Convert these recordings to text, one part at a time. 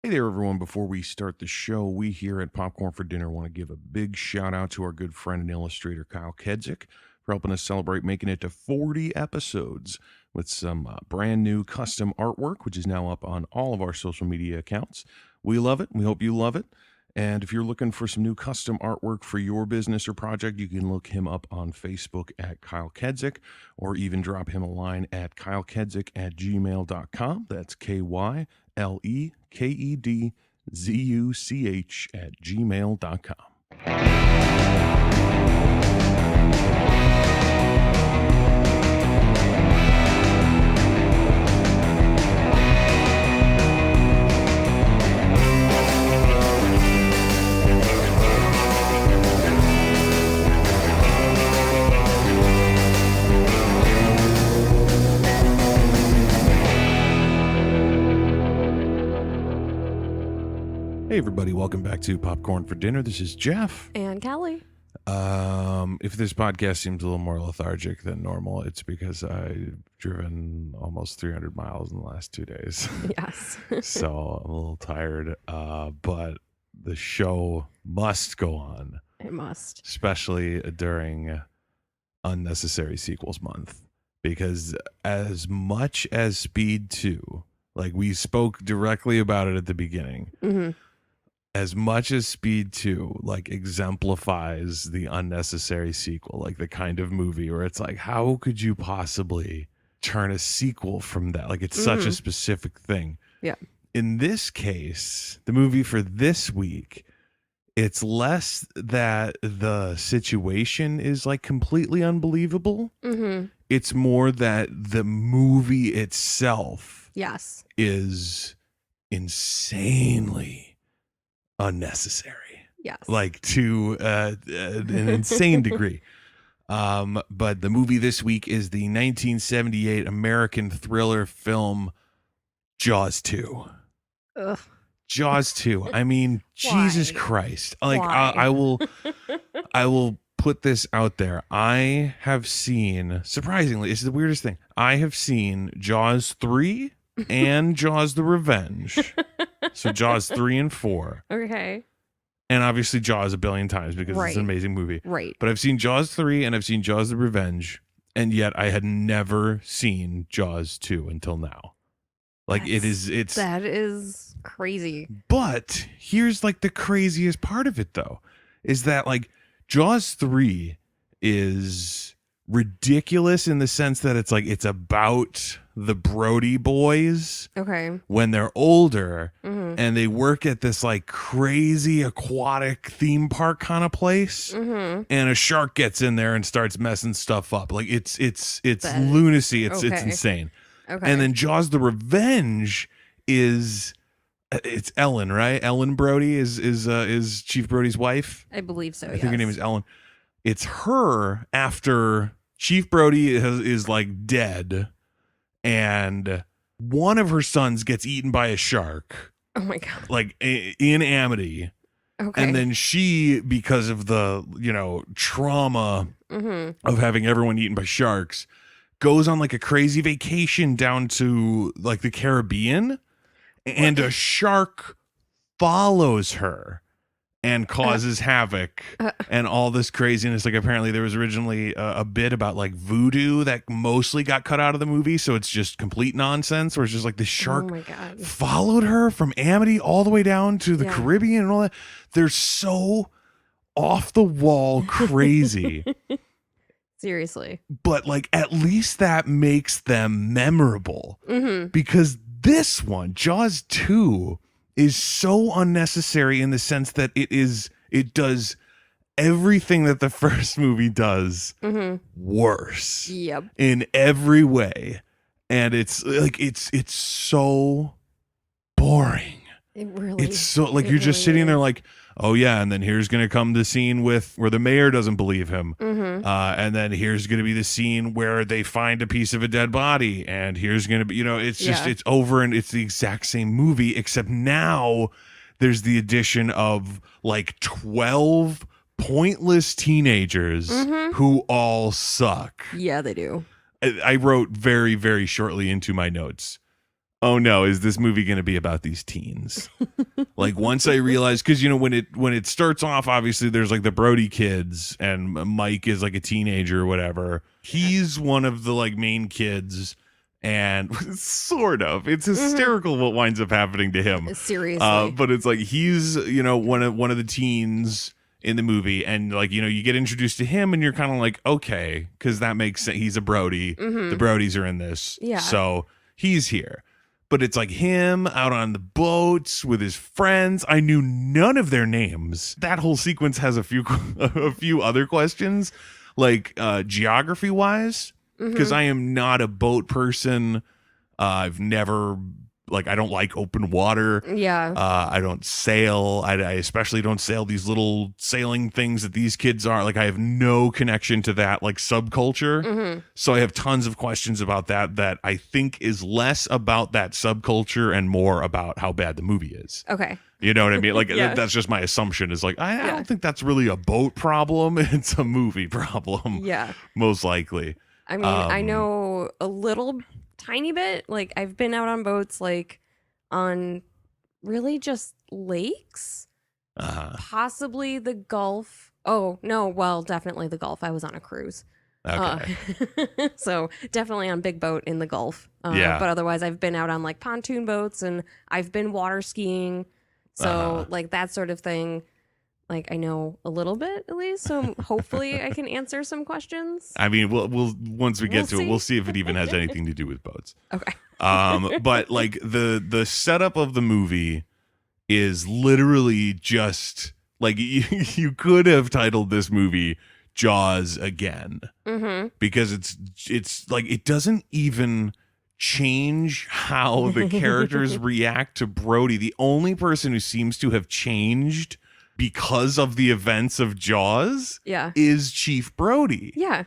Hey there, everyone. Before we start the show, we here at Popcorn for Dinner want to give a big shout out to our good friend and illustrator, Kyle Kedzik, for helping us celebrate making it to 40 episodes with some brand new custom artwork, which is now up on all of our social media accounts. We love it. We hope you love it. And if you're looking for some new custom artwork for your business or project, you can look him up on Facebook at Kyle Kedzik, or even drop him a line at kylekedzik@gmail.com. That's KYLEKEDZUCH@gmail.com. Hey everybody, welcome back to Popcorn for Dinner. This is Jeff. And Callie. If this podcast seems a little more lethargic than normal, it's because I've driven almost 300 miles in the last 2 days. Yes. So I'm a little tired, but the show must go on. It must. Especially during Unnecessary Sequels Month. Because as much as Speed 2, like we spoke directly about it at the beginning, as much as Speed 2 like exemplifies the unnecessary sequel, like the kind of movie where it's like, how could you possibly turn a sequel from that? Like it's such a specific thing. Yeah. In this case, the movie for this week, it's less that the situation is like completely unbelievable. It's more that the movie itself is insanely unnecessary. Yes. Like to an insane degree. But the movie this week is the 1978 American thriller film Jaws 2. Ugh. Jaws 2. I mean, Jesus Christ. Like I will put this out there. I have seen, surprisingly, it's the weirdest thing. I have seen Jaws 3 and Jaws the Revenge. So Jaws 3 and 4. Okay. And obviously Jaws a billion times because it's an amazing movie. Right. But I've seen Jaws 3 and I've seen Jaws the Revenge. And yet I had never seen Jaws 2 until now. Like that is crazy. But here's like the craziest part of it though, is that like Jaws 3 is ridiculous in the sense that it's like it's about the Brody boys when they're older and they work at this like crazy aquatic theme park kind of place and a shark gets in there and starts messing stuff up. Like it's lunacy. It's insane. And then Jaws the Revenge is it's Ellen, right? Ellen Brody is Chief Brody's wife. I believe so. I think her name is Ellen. It's her after Chief Brody is like dead, and one of her sons gets eaten by a shark. Oh my God! Like in Amity. Okay. And then she, because of the trauma of having everyone eaten by sharks, goes on like a crazy vacation down to like the Caribbean, and a shark follows her and causes havoc and all this craziness. Like apparently there was originally a bit about like voodoo that mostly got cut out of the movie, so it's just complete nonsense where it's just like the shark followed her from Amity all the way down to the Caribbean and all that. They're so off the wall crazy. Seriously. But like at least that makes them memorable because this one, Jaws 2, is so unnecessary in the sense that it does everything that the first movie does worse in every way. And it's like it's so boring. It's so like you're just sitting there like, oh yeah, and then here's gonna come the scene with where the mayor doesn't believe him, and then here's gonna be the scene where they find a piece of a dead body, and here's gonna be it's just it's over, and it's the exact same movie except now there's the addition of like 12 pointless teenagers who all suck. Yeah, they do. I wrote very, very shortly into my notes, oh no, is this movie going to be about these teens? Like once I realized, because when it starts off, obviously there's like the Brody kids and Mike is like a teenager or whatever. He's one of the like main kids, and sort of it's hysterical what winds up happening to him. Seriously, but it's like he's one of the teens in the movie, and like you get introduced to him, and you're kind of like, okay, because that makes sense. He's a Brody. The Brodies are in this, so he's here. But it's like him out on the boats with his friends. I knew none of their names. That whole sequence has a few other questions, like geography wise, because I am not a boat person. I've never I don't like open water. Yeah. I don't sail. I especially don't sail these little sailing things that these kids are. Like I have no connection to that like subculture. So I have tons of questions about that I think is less about that subculture and more about how bad the movie is. Okay. You know what I mean? Like Yeah. that's just my assumption is like, I don't think that's really a boat problem. It's a movie problem. Yeah. Most likely. I mean, I know a little tiny bit. Like I've been out on boats, like on really just lakes, possibly the Gulf. Oh no, well, definitely the Gulf. I was on a cruise. Okay. So definitely on big boat in the Gulf. Yeah. But otherwise I've been out on like pontoon boats and I've been water skiing. So like that sort of thing. Like I know a little bit at least, so hopefully I can answer some questions. I mean, we'll once we get to see. it, we'll see if it even has anything to do with boats. Okay. But like the setup of the movie is literally just like you could have titled this movie Jaws again, because it's like it doesn't even change how the characters react to Brody. The only person who seems to have changed because of the events of Jaws is Chief Brody. Yeah.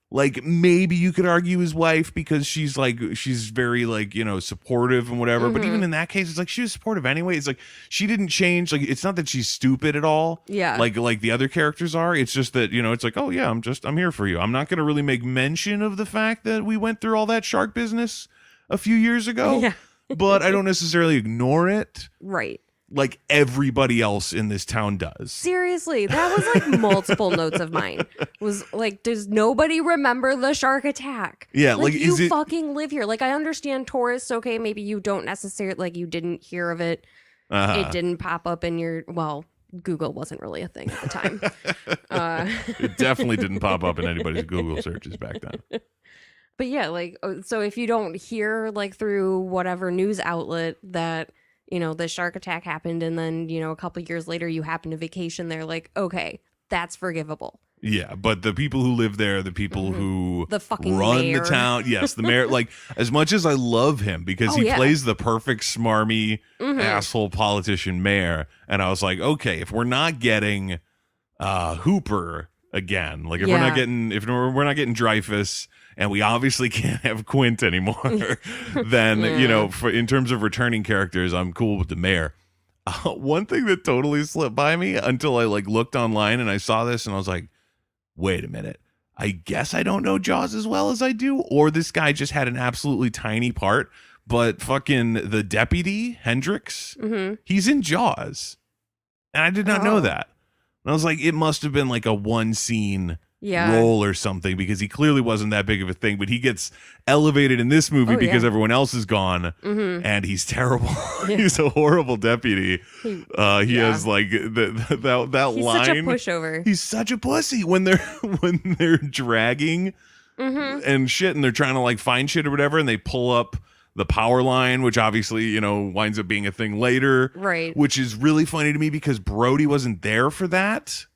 Like maybe you could argue his wife because she's very like, supportive and whatever. But even in that case, it's like she was supportive anyway. It's like she didn't change. Like it's not that she's stupid at all. Yeah. Like the other characters are. It's just that, it's like, oh yeah, I'm here for you. I'm not going to really make mention of the fact that we went through all that shark business a few years ago. Yeah. But I don't necessarily ignore it. Right. Like everybody else in this town does. Seriously, that was like multiple notes of mine. Was like, does nobody remember the shark attack? Yeah, like is you it fucking live here. Like I understand tourists, okay, maybe you don't necessarily like you didn't hear of it. It didn't pop up in your Google wasn't really a thing at the time. It definitely didn't pop up in anybody's Google searches back then. But yeah, like so if you don't hear like through whatever news outlet that the shark attack happened and then, a couple of years later you happen to vacation there, like, okay, that's forgivable. Yeah, but the people who live there, the people who the fucking run mayor. the town, yes, the mayor, like as much as I love him because he plays the perfect smarmy asshole politician mayor, and I was like, okay, if we're not getting Hooper again, like if we're not getting Dreyfus, and we obviously can't have Quint anymore, then, in terms of returning characters, I'm cool with the mayor. One thing that totally slipped by me until I looked online and I saw this and I was like, wait a minute. I guess I don't know Jaws as well as I do, or this guy just had an absolutely tiny part, but fucking the deputy, Hendricks, he's in Jaws. And I did not know that. And I was like, it must have been like a one scene role or something, because he clearly wasn't that big of a thing, but he gets elevated in this movie because everyone else is gone, and he's terrible. He's a horrible deputy. He has like that he's line. Such a pushover. He's such a pussy when they're dragging and shit, and they're trying to like find shit or whatever, and they pull up the power line, which obviously, winds up being a thing later. Right. Which is really funny to me because Brody wasn't there for that.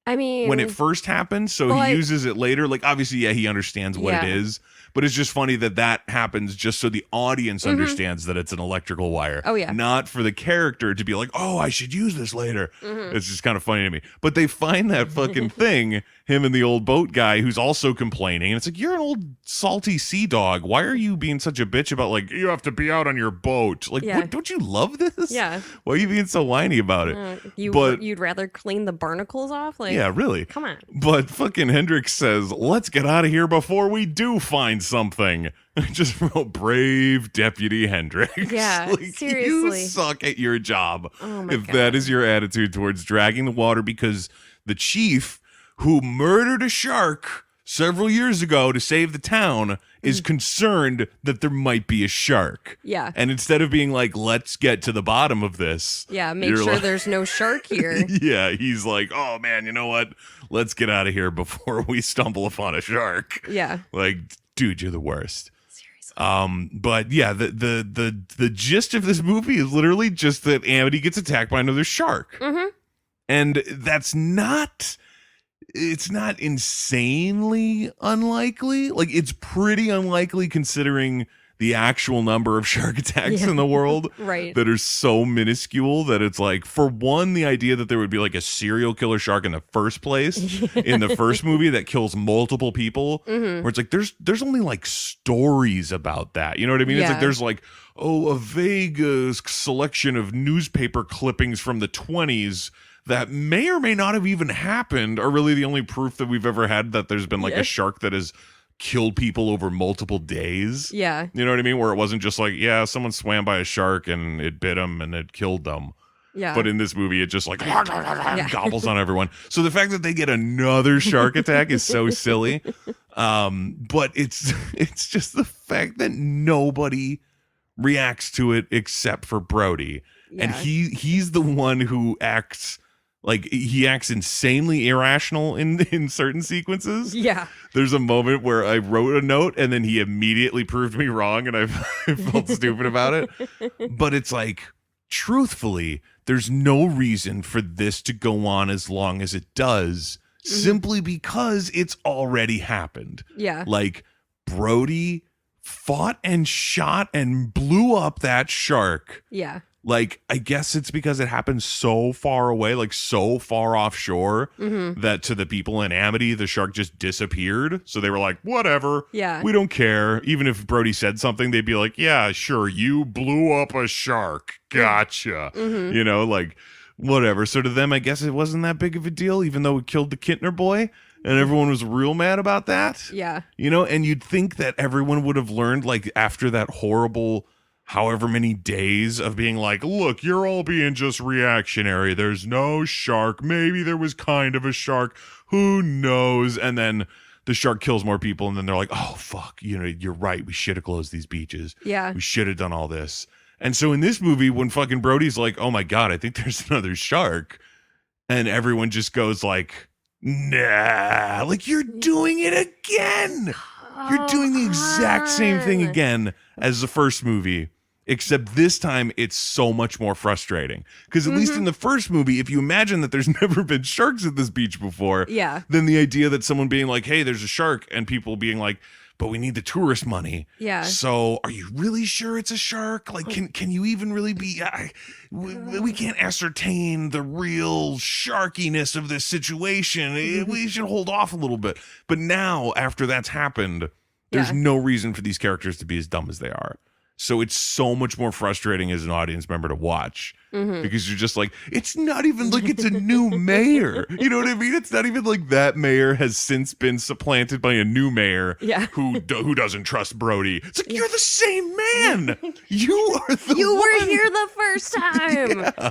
I mean, when it first happened, so he uses it later. Like, obviously, he understands what it is, but it's just funny that happens just so the audience understands that it's an electrical wire. Oh, yeah. Not for the character to be like, oh, I should use this later. It's just kind of funny to me. But they find that fucking thing, him and the old boat guy who's also complaining. And it's like, you're an old salty sea dog. Why are you being such a bitch about, like, you have to be out on your boat? Like, what, don't you love this? Yeah. Why are you being so whiny about it? You'd rather clean the barnacles off? Like, yeah, really. Come on. But fucking Hendrix says, let's get out of here before we do find sign something. I just wrote brave Deputy Hendricks. Yeah, like, seriously. You suck at your job Oh my if God. that is your attitude towards dragging the water, because the chief who murdered a shark several years ago to save the town is concerned that there might be a shark. Yeah. And instead of being like, let's get to the bottom of this. Yeah, make you're sure like- there's no shark here. Yeah, he's like, oh man, you know what? Let's get out of here before we stumble upon a shark. Yeah. Like, dude, you're the worst. Seriously. But yeah, the gist of this movie is literally just that Amity gets attacked by another shark. Mm-hmm. And that's not, it's not insanely unlikely. Like, it's pretty unlikely considering the actual number of shark attacks in the world Right. that are so minuscule that it's like, for one, the idea that there would be like a serial killer shark in the first place in the first movie that kills multiple people, where it's like there's only like stories about that. You know what I mean? It's like Yeah. there's like, oh, a vague selection of newspaper clippings from the 20s that may or may not have even happened are really the only proof that we've ever had that there's been like a shark that has killed people over multiple days. Yeah. You know what I mean? Where it wasn't just like, yeah, someone swam by a shark and it bit them and it killed them. Yeah. But in this movie, it just like gobbles on everyone. So the fact that they get another shark attack is so silly. But it's just the fact that nobody reacts to it except for Brody. And Yeah. he's the one who acts like he acts insanely irrational in certain sequences. Yeah. There's a moment where I wrote a note and then he immediately proved me wrong and I felt stupid about it. But it's like, truthfully, there's no reason for this to go on as long as it does, simply because it's already happened. Yeah. Like, Brody fought and shot and blew up that shark. Yeah. Like, I guess it's because it happened so far away, like so far offshore, that to the people in Amity, the shark just disappeared. So they were like, whatever. Yeah. We don't care. Even if Brody said something, they'd be like, yeah, sure, you blew up a shark. Gotcha. You know, like, whatever. So to them, I guess it wasn't that big of a deal, even though it killed the Kintner boy. And everyone was real mad about that. Yeah. You know, and you'd think that everyone would have learned, like, after that horrible however many days of being like, look, you're all being just reactionary. There's no shark. Maybe there was kind of a shark. Who knows? And then the shark kills more people. And then they're like, oh, fuck. You know, you're right. We should have closed these beaches. Yeah. We should have done all this. And so in this movie, when fucking Brody's like, oh my God, I think there's another shark. And everyone just goes like, nah, like, you're doing it again. You're doing the exact same thing again as the first movie. Except this time, it's so much more frustrating. Because at least in the first movie, if you imagine that there's never been sharks at this beach before, Yeah. then the idea that someone being like, hey, there's a shark, and people being like, but we need the tourist money. Yeah. So are you really sure it's a shark? Like, can you even really be... we can't ascertain the real sharkiness of this situation. We should hold off a little bit. But now, after that's happened, there's Yeah. no reason for these characters to be as dumb as they are. So it's so much more frustrating as an audience member to watch because you're just like, it's not even like it's a new mayor. You know what I mean? It's not even like that mayor has since been supplanted by a new mayor who doesn't trust Brody. It's like, you're the same man. You are the You one. were here the first time. Yeah.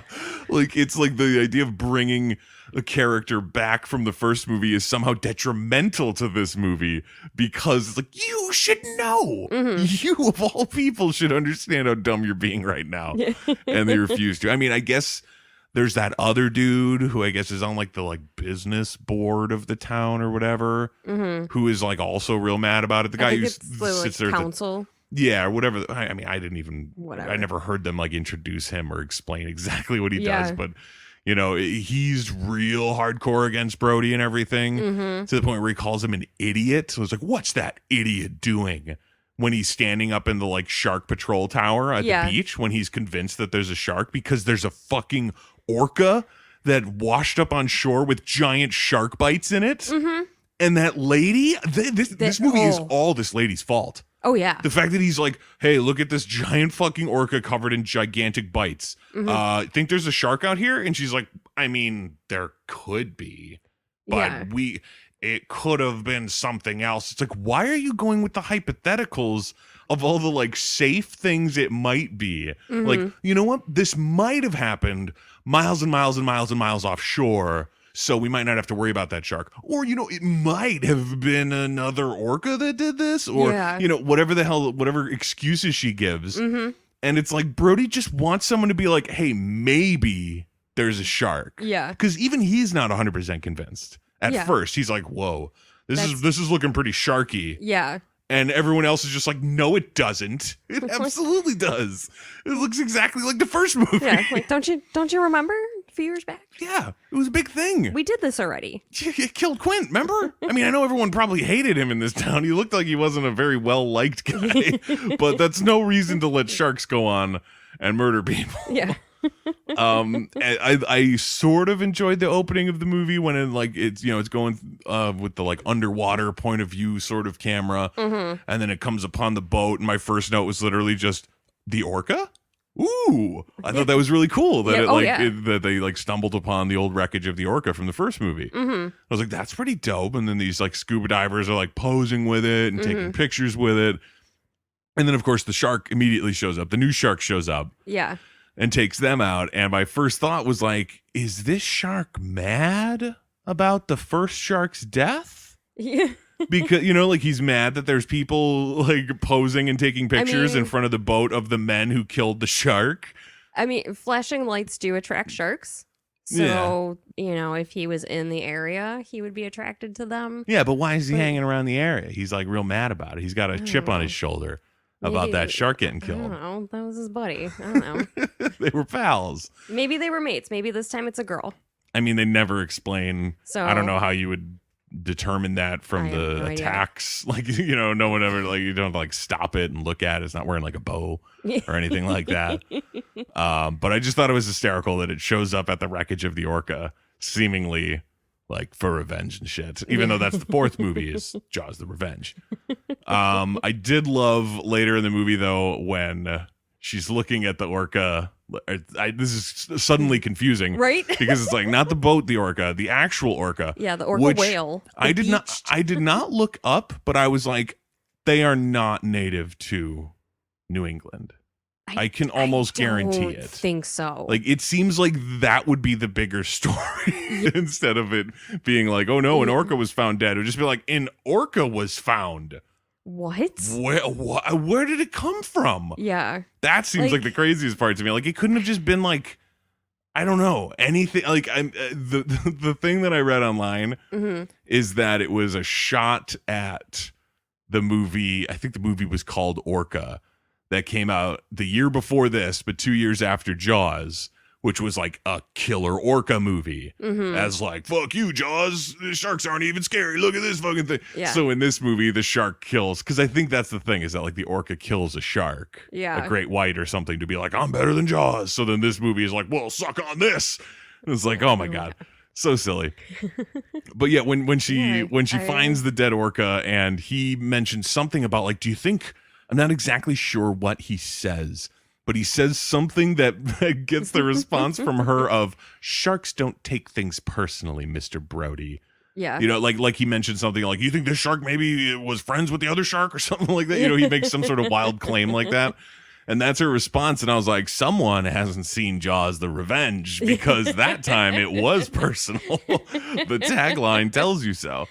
Like, it's like the idea of bringing a character back from the first movie is somehow detrimental to this movie because it's like, you should know. You, of all people, should understand how dumb you're being right now. And they refuse to. I mean, I guess there's that other dude who I guess is on like the like business board of the town or whatever, who is like also real mad about it. The guy I think who it's the sits there at the- council. yeah, or whatever. I mean, I didn't even, Whatever. I never heard them like introduce him or explain exactly what he Yeah. does, but you know, he's real hardcore against Brody and everything to the point where he calls him an idiot. So it's like, what's that idiot doing when he's standing up in the like shark patrol tower at the beach when he's convinced that there's a shark because there's a fucking orca that washed up on shore with giant shark bites in it. And that lady, this movie is all this lady's fault. Oh, yeah. The fact that he's like, hey, look at this giant fucking orca covered in gigantic bites. Think there's a shark out here? And she's like, I mean, there could be. But it could have been something else. It's like, why are you going with the hypotheticals of all the like safe things it might be? Like, you know what? This might have happened miles and miles and miles and miles offshore, so we might not have to worry about that shark. Or, you know, it might have been another orca that did this, or, you know, whatever the hell, whatever excuses she gives. And it's like, Brody just wants someone to be like, hey, maybe there's a shark. Yeah. Because even he's not 100% convinced. At first, he's like, whoa, this is looking pretty sharky. Yeah. And everyone else is just like, no, it doesn't. It absolutely does. It looks exactly like the first movie. Yeah, like, don't you remember a few years back? Yeah, it was a big thing. We did this already. It killed Quint, remember? I mean, I know everyone probably hated him in this town. He looked like he wasn't a very well-liked guy. But that's no reason to let sharks go on and murder people. Yeah. I sort of enjoyed the opening of the movie when it's going with the like underwater point of view sort of camera, and then it comes upon the boat, and my first note was literally just the orca. Ooh, I thought that was really cool that that they like stumbled upon the old wreckage of the orca from the first movie. I was like, that's pretty dope. And then these like scuba divers are like posing with it and taking pictures with it, and then of course the shark immediately shows up. The new shark shows up. Yeah. And takes them out. And my first thought was like, is this shark mad about the first shark's death? Yeah. Because, you know, like he's mad that there's people like posing and taking pictures in front of the boat of the men who killed the shark. I mean, flashing lights do attract sharks. So, you know, if he was in the area, he would be attracted to them. Yeah, but why is he hanging around the area? He's like real mad about it. He's got a chip on his shoulder. About that shark getting killed. I don't know. That was his buddy. I don't know. They were pals. Maybe they were mates. Maybe this time it's a girl. I mean, they never explain. So I don't know how you would determine that from the attacks. Like, you know, no one ever, like, you don't like stop it and look at it. It's not wearing like a bow or anything like that. But I just thought it was hysterical that it shows up at the wreckage of the orca, seemingly like for revenge and shit, even though that's the fourth movie is Jaws the Revenge. I did love later in the movie though when she's looking at the orca. This is suddenly confusing, right? Because it's like not the boat, the orca, the actual orca. Yeah, the orca whale. I did not look up, but I was like, they are not native to New England. I can almost guarantee it. Think so. Like it seems like that would be the bigger story instead of it being like, oh no, an orca was found dead. It would just be like, an orca was found. What? Where did it come from? Yeah, that seems like the craziest part to me. Like it couldn't have just been like, I don't know, anything. Like I'm the thing that I read online is that it was a shot at the movie. I think the movie was called Orca. That came out the year before this, but 2 years after Jaws, which was like a killer orca movie. As like, fuck you, Jaws. The sharks aren't even scary. Look at this fucking thing. Yeah. So in this movie, the shark kills. Because I think that's the thing, is that like the orca kills a shark. Yeah. A great white or something to be like, I'm better than Jaws. So then this movie is like, well, suck on this. And it's like, oh my God. So silly. But yeah, when she finds the dead orca and he mentions something about like, do you think... I'm not exactly sure what he says, but he says something that gets the response from her of, sharks don't take things personally, Mr. Brody. Yeah. You know, like he mentioned something like, you think this shark maybe was friends with the other shark or something like that? You know, he makes some sort of wild claim like that. And that's her response. And I was like, someone hasn't seen Jaws the Revenge, because that time it was personal. The tagline tells you so.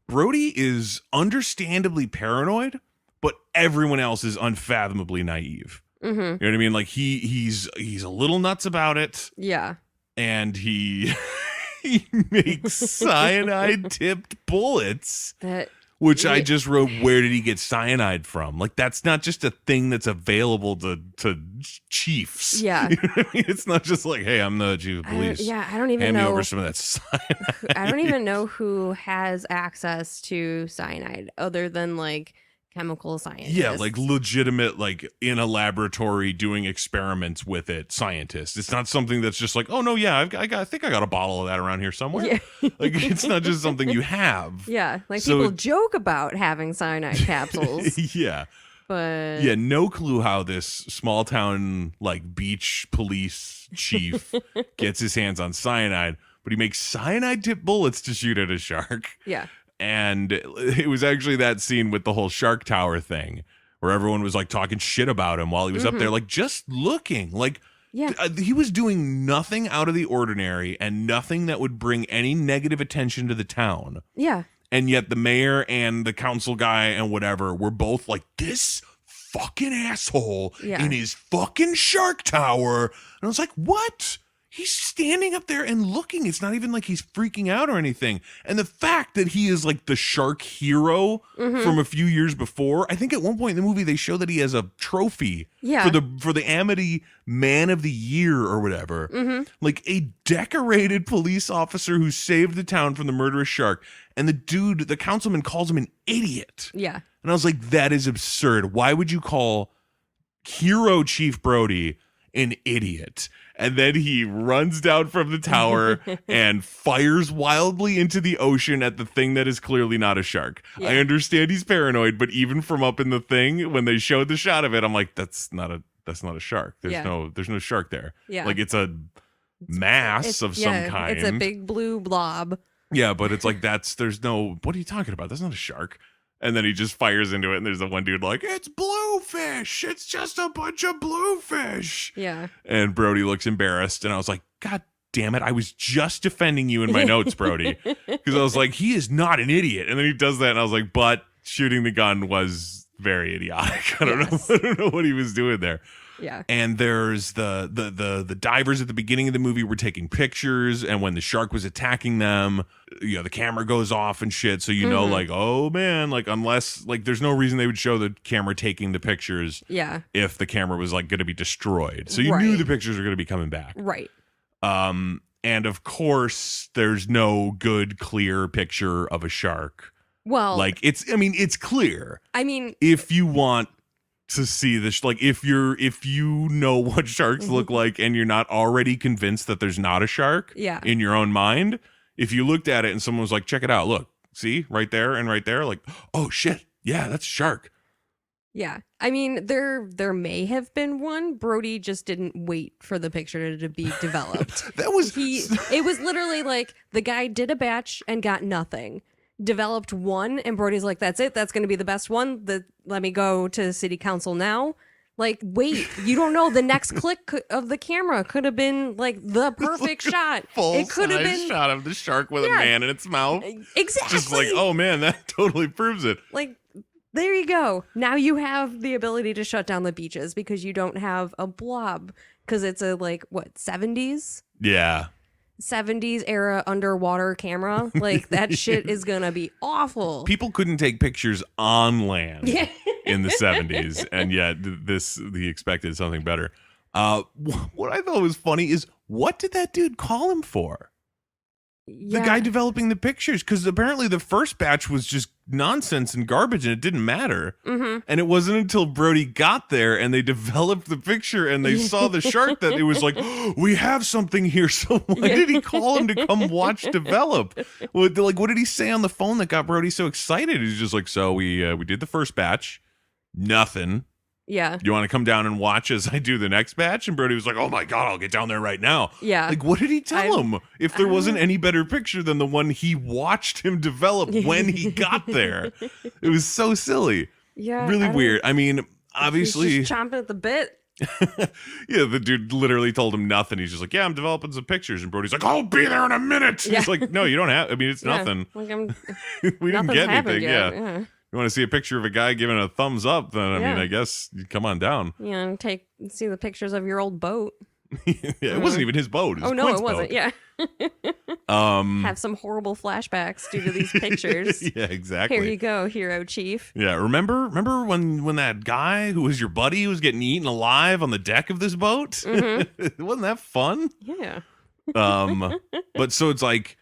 Brody is understandably paranoid, but everyone else is unfathomably naive. You know what I mean? Like he's a little nuts about it. Yeah. And he makes cyanide tipped bullets. Which I just wrote, where did he get cyanide from? Like, that's not just a thing that's available to chiefs. Yeah. You know what I mean? It's not just like, hey, I'm the chief of police. I don't even know. Hand me over some of that cyanide. I don't even know who has access to cyanide other than, like, chemical scientists. Yeah, like legitimate, like in a laboratory doing experiments with it, scientists. It's not something that's just like, oh no, yeah, I think I got a bottle of that around here somewhere. Yeah. Like it's not just something you have. Yeah, like people joke about having cyanide capsules. Yeah. But yeah, no clue how this small town like beach police chief gets his hands on cyanide. but he makes cyanide tip bullets to shoot at a shark. Yeah. And it was actually that scene with the whole shark tower thing where everyone was like talking shit about him while he was up there, like just looking like he was doing nothing out of the ordinary and nothing that would bring any negative attention to the town. Yeah. And yet the mayor and the council guy and whatever were both like, this fucking asshole in his fucking shark tower. And I was like, what? He's standing up there and looking. It's not even like he's freaking out or anything. And the fact that he is like the shark hero from a few years before, I think at one point in the movie they show that he has a trophy for the Amity Man of the Year or whatever. Like a decorated police officer who saved the town from the murderous shark. And the councilman calls him an idiot. Yeah. And I was like, that is absurd. Why would you call hero Chief Brody an idiot? And then he runs down from the tower and fires wildly into the ocean at the thing that is clearly not a shark. Yeah. I understand he's paranoid, but even from up in the thing, when they showed the shot of it, I'm like, that's not a shark. There's no shark there. Yeah. Like it's a mass of some kind. It's a big blue blob. Yeah, but it's like there's no, what are you talking about? That's not a shark. And then he just fires into it, and there's the one dude like, it's bluefish. It's just a bunch of bluefish. Yeah. And Brody looks embarrassed, and I was like, God damn it. I was just defending you in my notes, Brody. Because I was like, he is not an idiot. And then he does that, and I was like, but shooting the gun was very idiotic. I don't know what he was doing there. Yeah. And there's the divers at the beginning of the movie were taking pictures, and when the shark was attacking them, the camera goes off and shit. So know, like, oh man, like unless like there's no reason they would show the camera taking the pictures. Yeah. If the camera was like going to be destroyed, so you knew the pictures were going to be coming back. Right. And of course, there's no good clear picture of a shark. Well, like it's clear. I mean, if you want to see this, like if you know what sharks look like and you're not already convinced that there's not a shark in your own mind, if you looked at it and someone was like, check it out, look, see right there and right there, like, oh shit, yeah, that's a shark. Yeah. I mean, there may have been one. Brody just didn't wait for the picture to be developed. It was literally like the guy did a batch and got nothing. Developed one, and Brody's like, that's it, that's going to be the best one, let me go to city council now. Like, wait, you don't know, the next click of the camera could have been like the perfect shot. It could have been shot of the shark with a man in its mouth. Exactly. Just like, oh man, that totally proves it. Like, there you go. Now you have the ability to shut down the beaches because you don't have a blob, because it's a 70s? Yeah. 70s era underwater camera. Like, that shit is gonna be awful. People couldn't take pictures on land in the 70s, and yet he expected something better. What I thought was funny is, what did that dude call him for? The guy developing the pictures, because apparently the first batch was just nonsense and garbage and it didn't matter. And it wasn't until Brody got there and they developed the picture and they saw the shark that it was like, oh, we have something here. So why did he call him to come watch develop? What did he say on the phone that got Brody so excited? He's just like, so we did the first batch, nothing. Yeah. You want to come down and watch as I do the next batch? And Brody was like, oh my God, I'll get down there right now. Yeah. Like, what did he tell him? If there wasn't any better picture than the one he watched him develop when he got there. It was so silly. Yeah. Really weird. I mean, obviously. He's just chomping at the bit. Yeah, the dude literally told him nothing. He's just like, yeah, I'm developing some pictures. And Brody's like, I'll be there in a minute. Yeah. He's like, no, you don't have. I mean, it's nothing. Like we didn't get anything. Yeah. You want to see a picture of a guy giving a thumbs up, then I mean, I guess you come on down. Yeah, see the pictures of your old boat. It wasn't even his boat. It was no, it wasn't. Boat. Yeah. Have some horrible flashbacks due to these pictures. Yeah, exactly. Here you go, hero chief. Yeah, remember when that guy who was your buddy was getting eaten alive on the deck of this boat? Wasn't that fun? Yeah. But so it's like,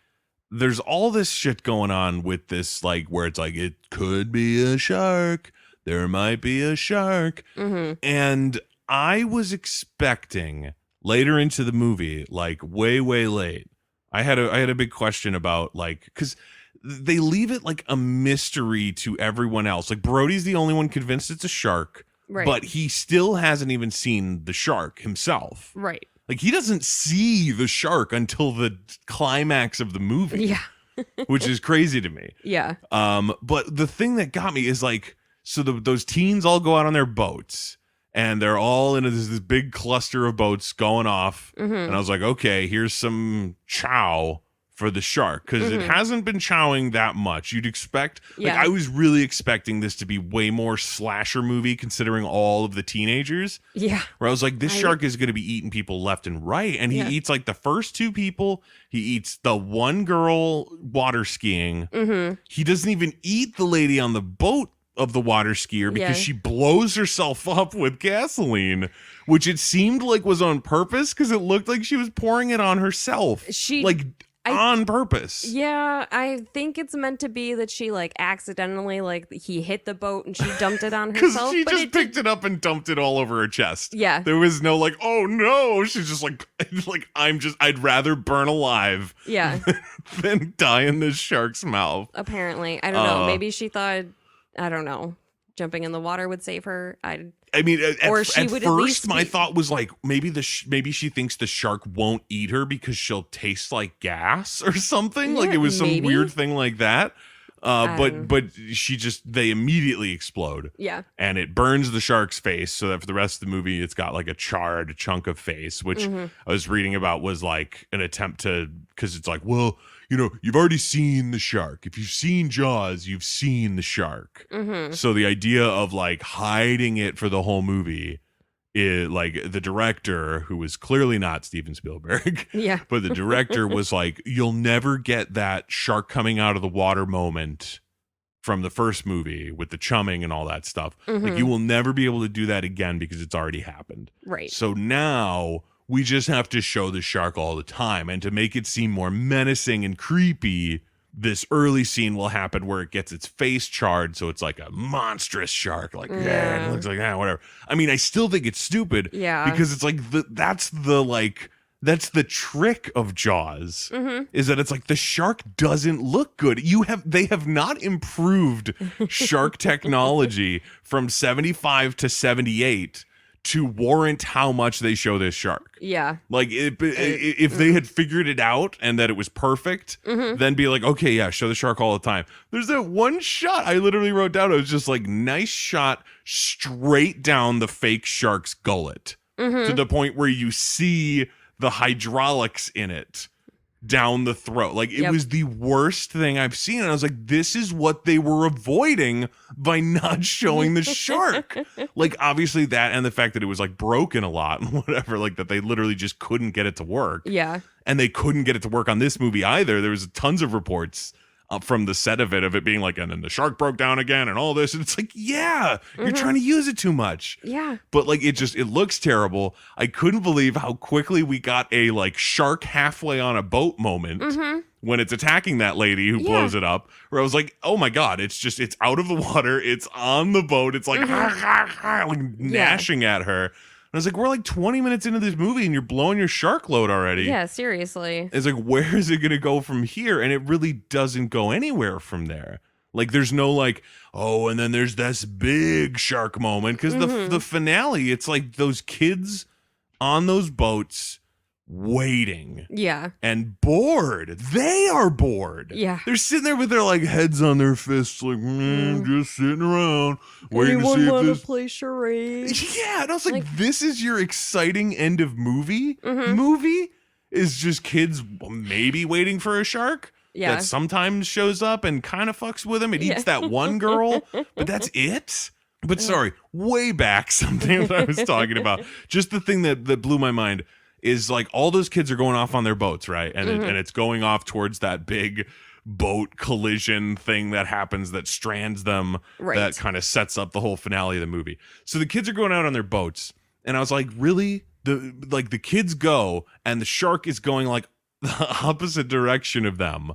there's all this shit going on with this, like, where it's like, it could be a shark. There might be a shark. And I was expecting later into the movie, like way, way late, I had a big question about, like, because they leave it like a mystery to everyone else. Like, Brody's the only one convinced it's a shark, right? But he still hasn't even seen the shark himself. Right. Like, he doesn't see the shark until the climax of the movie. Yeah. Which is crazy to me. Yeah. But the thing that got me is like, so those teens all go out on their boats and they're all in this big cluster of boats going off. Mm-hmm. And I was like, okay, here's some chow for the shark, because it hasn't been chowing that much. You'd expect, like, I was really expecting this to be way more slasher movie considering all of the teenagers. Yeah. Where I was like, this shark is going to be eating people left and right. And he eats like the first two people. He eats the one girl water skiing. He doesn't even eat the lady on the boat of the water skier because she blows herself up with gasoline, which it seemed like was on purpose because it looked like she was pouring it on herself. On purpose. Yeah, I think it's meant to be that she like accidentally, like, he hit the boat and she dumped it on herself. Because she just picked it up and dumped it all over her chest. Yeah. There was no like, oh no. She's just like I'd rather burn alive than die in this shark's mouth. Apparently. I don't know. Maybe she thought, I don't know, jumping in the water would save her. I mean, at first, my thought was like, maybe she thinks the shark won't eat her because she'll taste like gas or something. Like, it was some weird thing like that. But they immediately explode. Yeah. And it burns the shark's face, so that for the rest of the movie, it's got like a charred chunk of face, which I was reading about was like an attempt to, because it's like, well, you know, you've already seen the shark. If you've seen Jaws, you've seen the shark. So the idea of like hiding it for the whole movie is like, the director, who was clearly not Steven Spielberg, but the director was like, you'll never get that shark coming out of the water moment from the first movie with the chumming and all that stuff. Like, you will never be able to do that again because it's already happened. Right. So now we just have to show the shark all the time. And to make it seem more menacing and creepy, this early scene will happen where it gets its face charred. So it's like a monstrous shark. Like, yeah, it looks like that, whatever. I mean, I still think it's stupid. Yeah. Because it's like, that's the trick of Jaws, is that it's like the shark doesn't look good. They have not improved shark technology from 75 to 78 to warrant how much they show this shark. Yeah. Like, if they had figured it out and that it was perfect, then be like, okay, yeah, show the shark all the time. There's that one shot I literally wrote down. It was just like, nice shot straight down the fake shark's gullet to the point where you see the hydraulics in it down the throat. Like, it was the worst thing I've seen. And I was like, this is what they were avoiding by not showing the shark. Like, obviously that, and the fact that it was like broken a lot and whatever, like that they literally just couldn't get it to work. Yeah. And they couldn't get it to work on this movie either. There was tons of reports from the set of it being like, and then the shark broke down again and all this. And it's like, yeah, you're trying to use it too much. Yeah. But like, it looks terrible. I couldn't believe how quickly we got a like shark halfway on a boat moment when it's attacking that lady who blows it up, where I was like, oh my God, it's out of the water. It's on the boat. It's like, like gnashing at her. And I was like, we're like 20 minutes into this movie and you're blowing your shark load already. Yeah, seriously. It's like, where is it going to go from here? And it really doesn't go anywhere from there. Like, there's no like, oh, and then there's this big shark moment. Because the finale, it's like those kids on those boats waiting. Yeah. And bored. They are bored. Yeah. They're sitting there with their like heads on their fists, like, just sitting around waiting to see if this play charades. Yeah. And I was like, this is your exciting end of movie is just kids maybe waiting for a shark that sometimes shows up and kind of fucks with them. It eats that one girl, but that's it. But sorry, way back, something that I was talking about, just the thing that blew my mind is like, all those kids are going off on their boats, right? And and it's going off towards that big boat collision thing that happens that strands them, that kind of sets up the whole finale of the movie. So the kids are going out on their boats, and I was like, really? The kids go, and the shark is going like the opposite direction of them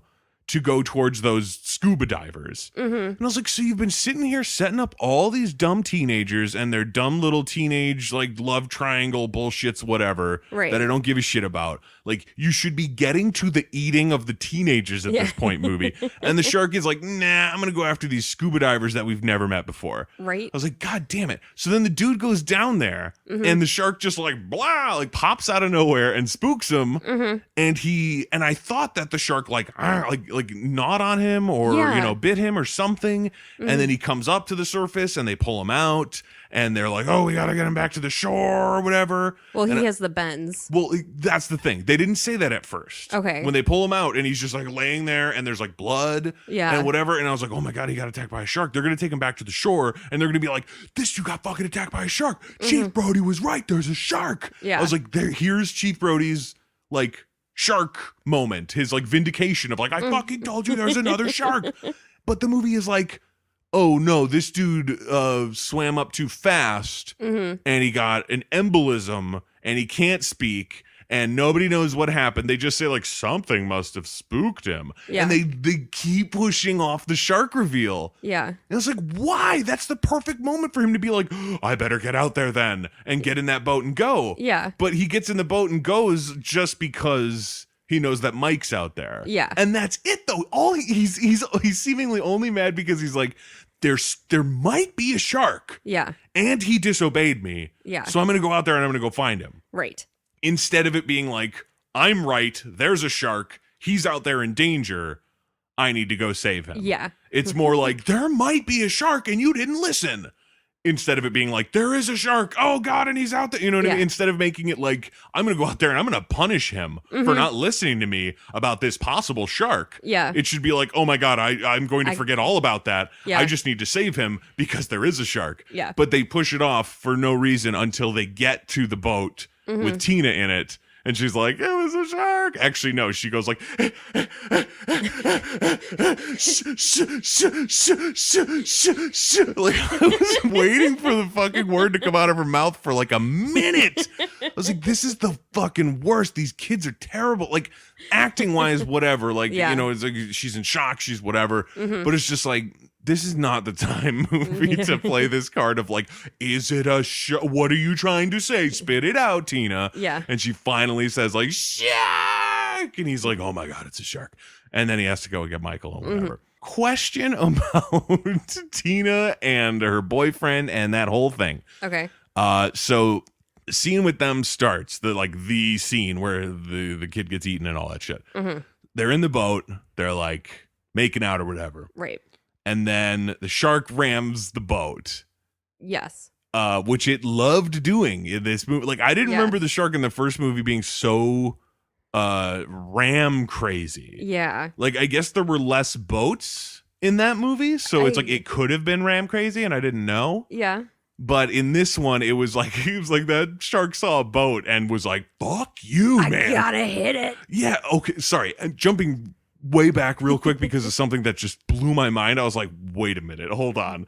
to go towards those scuba divers. And I was like, so you've been sitting here setting up all these dumb teenagers and their dumb little teenage like love triangle bullshits, whatever, that I don't give a shit about. Like, you should be getting to the eating of the teenagers at this point, movie. And the shark is like, nah, I'm gonna go after these scuba divers that we've never met before. I was like, God damn it. So then the dude goes down there and the shark just like blah, like pops out of nowhere and spooks him. And I thought that the shark like gnawed on him or you know, bit him or something. And then he comes up to the surface and they pull him out and they're like, oh, we gotta get him back to the shore or whatever. Well, he has the bends. Well, that's the thing. They didn't say that at first. Okay. When they pull him out and he's just like laying there and there's like blood and whatever. And I was like, oh my God, he got attacked by a shark. They're going to take him back to the shore and they're going to be like, this dude got fucking attacked by a shark. Chief Brody was right. There's a shark. I was like, here's Chief Brody's like shark moment. His like vindication of like, I fucking told you there's another shark. But the movie is like, oh no, this dude swam up too fast and he got an embolism and he can't speak and nobody knows what happened. They just say like something must have spooked him. And they keep pushing off the shark reveal. And it's like, why? That's the perfect moment for him to be like, oh, I better get out there then and get in that boat and go. But he gets in the boat and goes just because he knows that Mike's out there. And that's it though. All he's seemingly only mad because he's like, there might be a shark. And he disobeyed me. So I'm going to go out there and I'm going to go find him. Instead of it being like, I'm right, there's a shark, he's out there in danger, I need to go save him. It's more like, there might be a shark and you didn't listen. Instead of it being like, there is a shark, oh God, and he's out there. You know what I mean? Instead of making it like, I'm going to go out there and I'm going to punish him for not listening to me about this possible shark. It should be like, oh my God, I'm going to forget all about that. I just need to save him because there is a shark. But they push it off for no reason until they get to the boat with Tina in it. And she's like, it was a shark. Actually, no, she goes like, like I was waiting for the fucking word to come out of her mouth for like a minute. I was like, this is the fucking worst. These kids are terrible. Like acting wise, whatever. Like, you know, it's like she's in shock. She's whatever. But it's just like, this is not the time, movie, to play this card of like, is it a shark? What are you trying to say? Spit it out, Tina. And she finally says like, shark. And he's like, oh my God, it's a shark. And then he has to go and get Michael or whatever. Question about Tina and her boyfriend and that whole thing. So scene with them starts, the scene where the kid gets eaten and all that shit. They're in the boat. They're like making out or whatever. And then the shark rams the boat. Which it loved doing in this movie. Like, I didn't remember the shark in the first movie being so ram crazy. Like, I guess there were less boats in that movie. So it's like it could have been ram crazy and I didn't know. But in this one, it was like that shark saw a boat and was like, fuck you, man. I gotta hit it. Yeah, okay, sorry. Jumping way back real quick because of something that just blew my mind. I was like, wait a minute, hold on.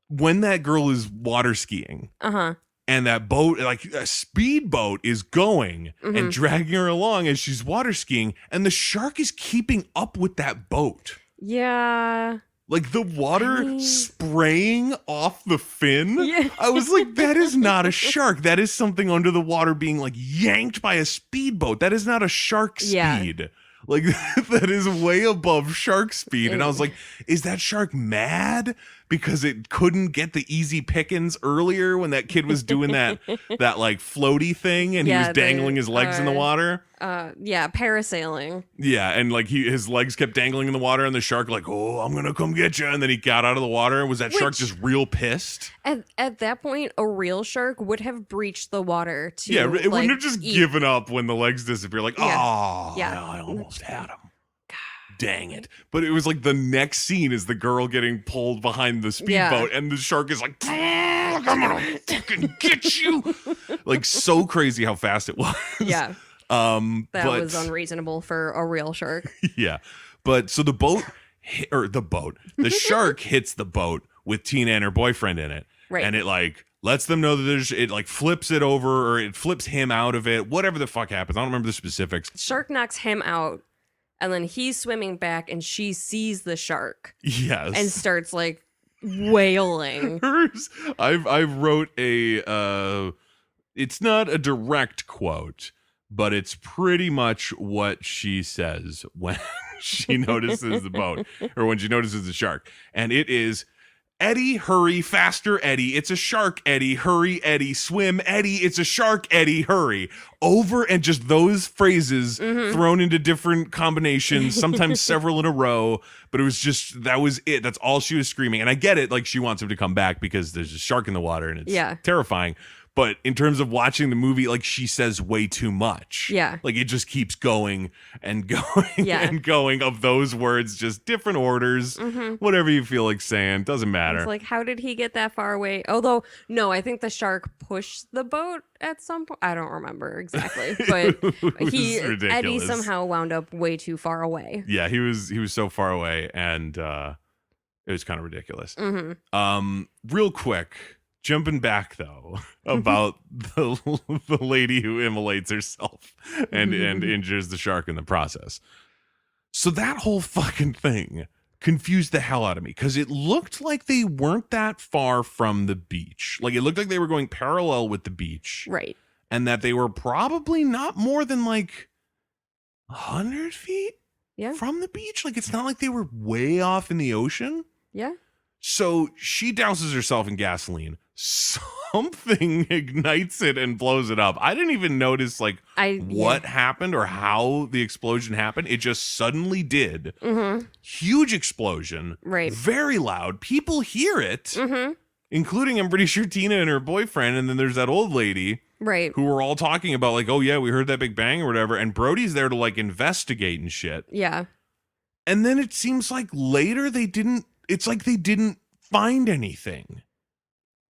When that girl is water skiing and that boat, like a speedboat, is going and dragging her along as she's water skiing, and the shark is keeping up with that boat. Like the water spraying off the fin. I was like, that is not a shark. That is something under the water being like yanked by a speedboat. That is not a shark speed. Like that is way above shark speed. And I was like, is that shark mad because it couldn't get the easy pickings earlier when that kid was doing that like floaty thing and he was dangling his legs in the water? Parasailing. And like his legs kept dangling in the water and the shark like, oh, I'm gonna come get you. And then he got out of the water. And was that shark just real pissed? At that point, a real shark would have breached the water to it wouldn't have just given up when the legs disappear. Like, I almost had him. Dang it. But it was like the next scene is the girl getting pulled behind the speedboat and the shark is like, I'm gonna fucking get you. Like, so crazy how fast it was. That was unreasonable for a real shark. But so the shark hits the boat with Tina and her boyfriend in it. And it like lets them know that it like flips it over or it flips him out of it. Whatever the fuck happens. I don't remember the specifics. Shark knocks him out. And then he's swimming back and she sees the shark. Yes. And starts like wailing. I wrote it's not a direct quote, but it's pretty much what she says when she notices the boat, or when she notices the shark. And it is, Eddie, hurry, faster, Eddie. It's a shark, Eddie. Hurry, Eddie. Swim, Eddie. It's a shark, Eddie. Hurry. Over, and just those phrases thrown into different combinations, sometimes several in a row. But it was just, that was it. That's all she was screaming. And I get it. Like, she wants him to come back because there's a shark in the water and it's terrifying. But in terms of watching the movie, like, she says way too much. Yeah. Like, it just keeps going and going and going of those words, just different orders, whatever you feel like saying. Doesn't matter. It's like, how did he get that far away? Although, no, I think the shark pushed the boat at some point. I don't remember exactly. But Eddie somehow wound up way too far away. Yeah, he was so far away, and it was kind of ridiculous. Real quick. Jumping back, though, about the lady who immolates herself and injures the shark in the process. So that whole fucking thing confused the hell out of me, because it looked like they weren't that far from the beach. Like, it looked like they were going parallel with the beach. Right. And that they were probably not more than like 100 feet from the beach. Like, it's not like they were way off in the ocean. Yeah. So she douses herself in gasoline. Something ignites it and blows it up. I didn't even notice what happened or how the explosion happened. It just suddenly did. Huge explosion. Right. Very loud. People hear it, including, I'm pretty sure, Tina and her boyfriend. And then there's that old lady. Right. Who were all talking about, like, oh, yeah, we heard that big bang or whatever. And Brody's there to, like, investigate and shit. Yeah. And then it seems like later they didn't find anything.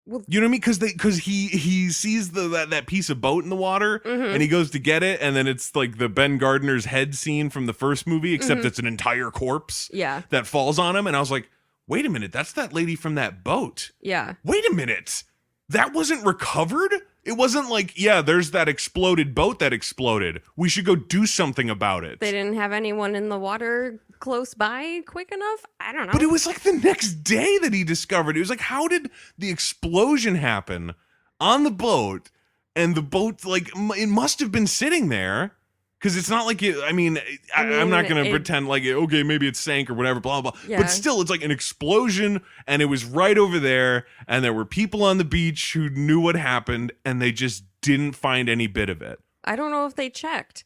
Well, you know what I mean? Because he sees that piece of boat in the water and he goes to get it, and then it's like the Ben Gardner's head scene from the first movie, except it's an entire corpse that falls on him. And I was like, wait a minute, that's that lady from that boat. Yeah. Wait a minute. That wasn't recovered? It wasn't like, yeah, there's that exploded boat that exploded. We should go do something about it. They didn't have anyone in the water close by quick enough? I don't know. But it was like the next day that he discovered. It was like, how did the explosion happen on the boat? And the boat, like, it must have been sitting there. Because it's not like it, I'm not going to pretend like, okay, maybe it sank or whatever, blah, blah. Yeah. But still, it's like an explosion, and it was right over there, and there were people on the beach who knew what happened, and they just didn't find any bit of it. I don't know if they checked.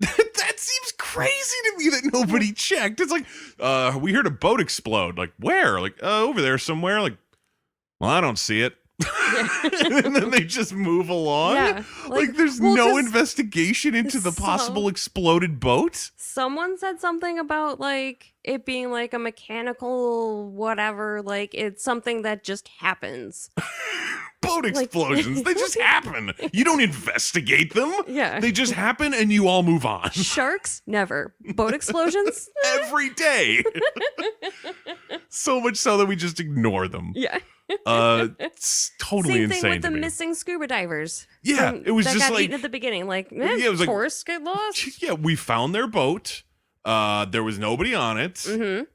That seems crazy to me that nobody checked. It's like, we heard a boat explode. Like, where? Like, over there somewhere. Like, well, I don't see it. And then they just move along. Yeah. Like there's no investigation into the possible exploded boat. Someone said something about like it being like a mechanical whatever, like it's something that just happens. Boat explosions, they just happen. You don't investigate them. Yeah. They just happen and you all move on. Sharks? Never. Boat explosions? Every day. So much so that we just ignore them. Yeah. It's totally insane. Same thing with the missing scuba divers. Yeah, it was that just got like eaten at the beginning. Like, it was like tourists get lost. Yeah, we found their boat. There was nobody on it.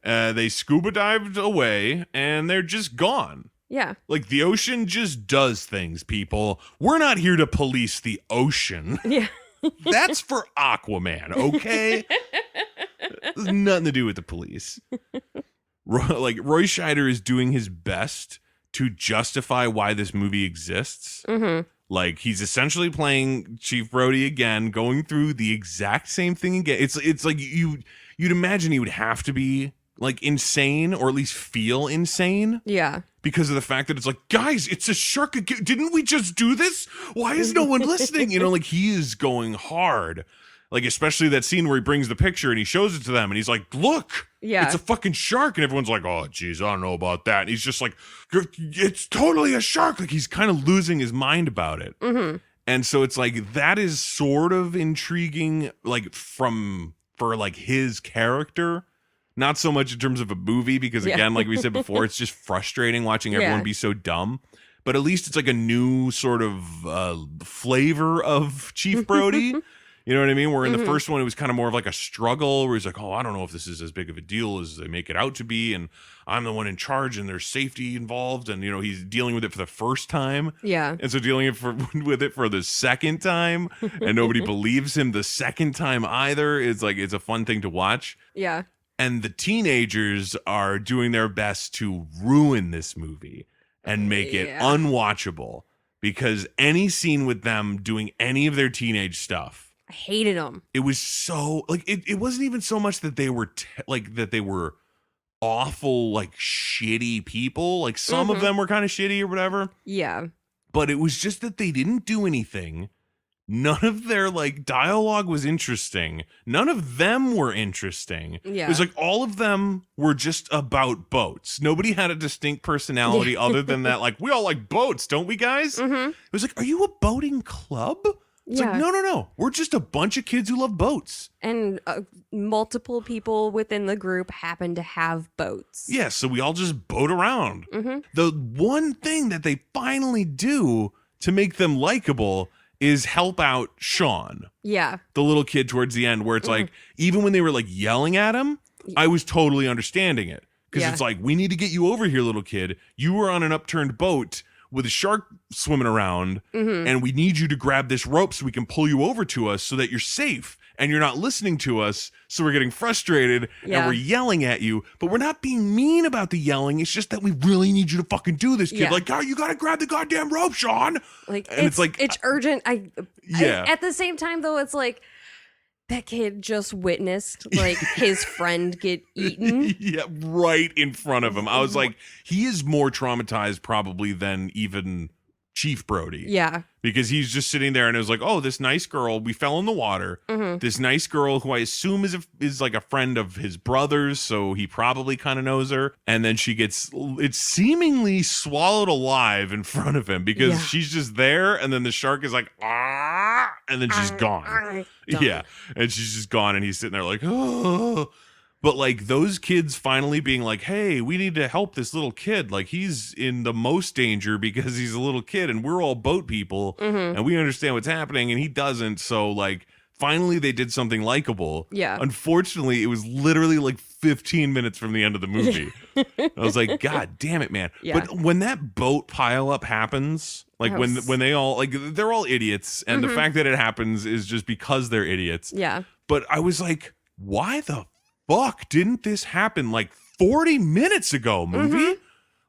They scuba dived away, and they're just gone. Yeah, like the ocean just does things. People, we're not here to police the ocean. Yeah, that's for Aquaman. Okay, nothing to do with the police. Like Roy Scheider is doing his best to justify why this movie exists. Like he's essentially playing Chief Brody again, going through the exact same thing again. It's like you'd imagine he would have to be like insane or at least feel insane. Yeah. Because of the fact that it's like, guys, it's a shark again. Didn't we just do this? Why is no one listening? You know, like he is going hard. Like, especially that scene where he brings the picture and he shows it to them and he's like, look, it's a fucking shark. And everyone's like, oh, geez, I don't know about that. And he's just like, it's totally a shark. Like, he's kind of losing his mind about it. And so it's like, that is sort of intriguing, like, for like his character. Not so much in terms of a movie, because again, like we said before, it's just frustrating watching everyone be so dumb. But at least it's like a new sort of flavor of Chief Brody. You know what I mean? Where in the first one, it was kind of more of like a struggle where he's like, oh, I don't know if this is as big of a deal as they make it out to be. And I'm the one in charge and there's safety involved. And, he's dealing with it for the first time. Yeah. And so dealing with it for the second time and nobody believes him the second time either is like, it's a fun thing to watch. Yeah. And the teenagers are doing their best to ruin this movie and make it unwatchable because any scene with them doing any of their teenage stuff, I hated them. it was so like it wasn't even so much that they were that they were awful, like shitty people. Like some of them were kind of shitty or whatever. Yeah. But it was just that they didn't do anything. None of their like dialogue was interesting. None of them were interesting. Yeah. It was like all of them were just about boats. Nobody had a distinct personality other than that. Like, we all like boats, don't we, guys? It was like, are you a boating club? It's like, no. We're just a bunch of kids who love boats. And multiple people within the group happen to have boats. Yeah, so we all just boat around. The one thing that they finally do to make them likable is help out Sean. Yeah. The little kid towards the end where it's like, even when they were like yelling at him, I was totally understanding it. Because it's like, we need to get you over here, little kid. You were on an upturned boat with a shark swimming around, and we need you to grab this rope so we can pull you over to us so that you're safe and you're not listening to us. So we're getting frustrated and we're yelling at you, but we're not being mean about the yelling. It's just that we really need you to fucking do this, kid. Yeah. Like, God, you got to grab the goddamn rope, Sean. Like, and it's like, it's urgent. I yeah. At the same time, though, it's like, that kid just witnessed like his friend get eaten. Yeah, right in front of him. I was like, he is more traumatized probably than even Chief Brody. Yeah. Because he's just sitting there and it was like, oh, this nice girl, we fell in the water. This nice girl who I assume is like a friend of his brother's, so he probably kind of knows her. And then she gets, it's seemingly swallowed alive in front of him because she's just there. And then the shark is like, ah, and then she's gone. Yeah. And she's just gone and he's sitting there like, oh. But like those kids finally being like, hey, we need to help this little kid. Like he's in the most danger because he's a little kid and we're all boat people and we understand what's happening and he doesn't. So like finally they did something likable. Yeah. Unfortunately, it was literally like 15 minutes from the end of the movie. I was like, God damn it, man. Yeah. But when that boat pile up happens, like when they all like they're all idiots and the fact that it happens is just because they're idiots. Yeah. But I was like, why the fuck didn't this happen like 40 minutes ago, movie?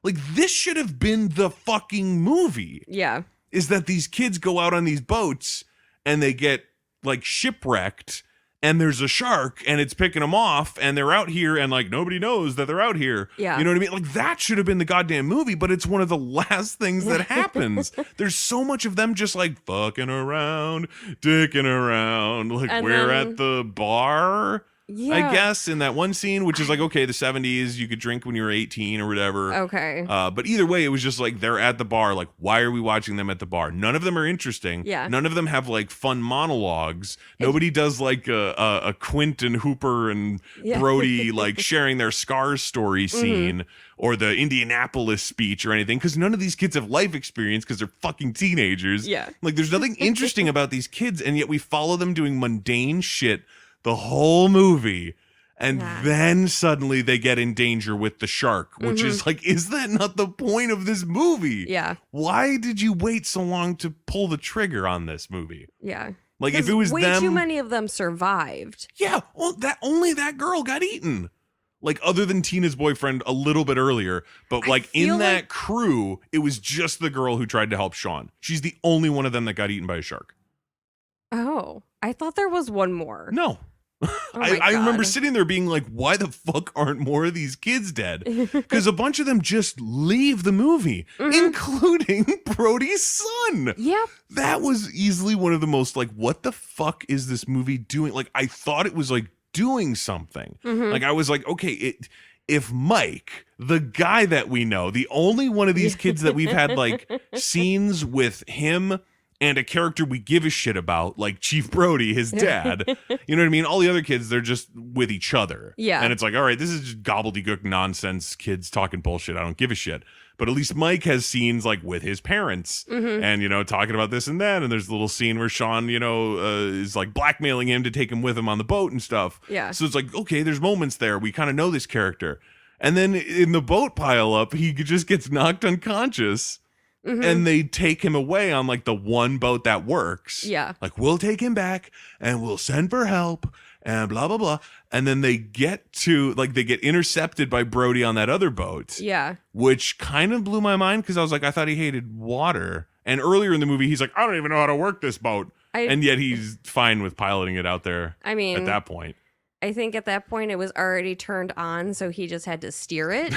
Like this should have been the fucking movie. Yeah. Is that these kids go out on these boats and they get like shipwrecked and there's a shark and it's picking them off and they're out here and like nobody knows that they're out here. Yeah. You know what I mean? Like that should have been the goddamn movie, but it's one of the last things that happens. There's so much of them just like fucking around, dicking around. Like and we're then, at the bar. Yeah. I guess in that one scene, which is like, okay, the 70s, you could drink when you were 18 or whatever. Okay. But either way, it was just like they're at the bar. Like, why are we watching them at the bar? None of them are interesting. Yeah. None of them have like fun monologues. Nobody does like a Quint and Hooper and Brody like sharing their Scars story scene or the Indianapolis speech or anything because none of these kids have life experience because they're fucking teenagers. Yeah. Like, there's nothing interesting about these kids, and yet we follow them doing mundane shit the whole movie, and then suddenly they get in danger with the shark, which is like, is that not the point of this movie? Yeah. Why did you wait so long to pull the trigger on this movie? Yeah. Like if it was way them, too many of them survived. Yeah, well, that only that girl got eaten. Like other than Tina's boyfriend a little bit earlier, but like in that crew, it was just the girl who tried to help Sean. She's the only one of them that got eaten by a shark. Oh, I thought there was one more. No. Oh I remember sitting there being like, why the fuck aren't more of these kids dead? Because a bunch of them just leave the movie, including Brody's son. Yep. That was easily one of the most like, what the fuck is this movie doing? Like, I thought it was like doing something. Like, I was like, okay, if Mike, the guy that we know, the only one of these kids that we've had like scenes with him and a character we give a shit about, like Chief Brody, his dad. You know what I mean? All the other kids, they're just with each other. Yeah. And it's like, all right, this is just gobbledygook nonsense, kids talking bullshit. I don't give a shit. But at least Mike has scenes like with his parents and, you know, talking about this and that. And there's a little scene where Sean, you know, is like blackmailing him to take him with him on the boat and stuff. Yeah. So it's like, okay, there's moments there. We kind of know this character. And then in the boat pile up, he just gets knocked unconscious. And they take him away on like the one boat that works. Yeah. Like, we'll take him back and we'll send for help and blah, blah, blah. And then they get intercepted by Brody on that other boat. Yeah. Which kind of blew my mind because I was like, I thought he hated water. And earlier in the movie, he's like, I don't even know how to work this boat. And yet he's fine with piloting it out there. I mean, at that point. I think at that point it was already turned on, so he just had to steer it.